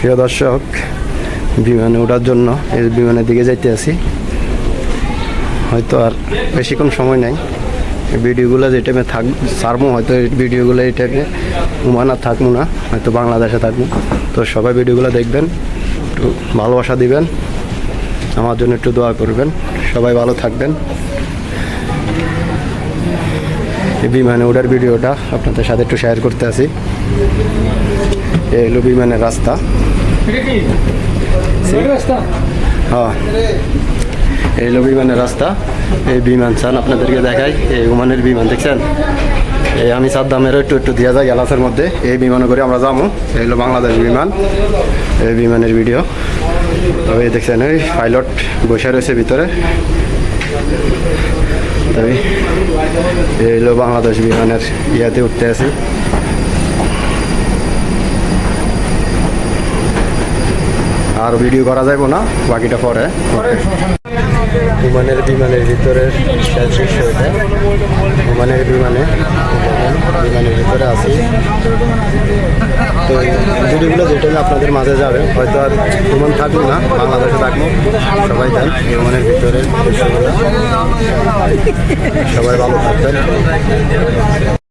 প্রিয় দর্শক, বিমানে ওঠার জন্য এই বিমানের দিকে যাইতে আছি। হয়তো আর বেশিক্ষণ সময় নাই। ভিডিওগুলো যে টাইমে ছাড়বো, হয়তো এই ভিডিওগুলো এই টাইমে উমানা থাকবো না, হয়তো বাংলাদেশে থাকবো। তো সবাই ভিডিওগুলো দেখবেন, একটু ভালোবাসা দিবেন, আমার জন্য একটু দোয়া করবেন। সবাই ভালো থাকবেন। এই বিমানে ওঠার ভিডিওটা আপনাদের সাথে একটু শেয়ার করতে আসি। এই হলো বিমানের রাস্তা। হ্যাঁ, এই হলো বিমানের রাস্তা। এই বিমান চান আপনাদেরকে দেখাই। এই ওমানের বিমান দেখছেন, এই আমি সাদ্দামেরও একটু দিয়া যায় গ্যালাসের মধ্যে। এই বিমানে করে আমরা যাবো। এই হলো বাংলাদেশ বিমান। এই বিমানের ভিডিও তবে দেখছেন, ওই পাইলট বসে রয়েছে ভিতরে। তবে এই হলো বাংলাদেশ বিমানের ইয়াতে উঠতে আছি। আর ভিডিও করা যাবে না, বাকিটা পরে। বিমানের ভিতরের শেষ দৃশ্য এটা। বিমানের ভিতরে আছি। তো ভিডিওগুলো যেটা আপনাদের মাঝে যাবে, হয়তো আর বিমান থাকবো না, বাংলাদেশে থাকবো। সবাই দেন বিমানের ভিতরের দৃশ্যগুলো। সবাই ভালো থাকবেন।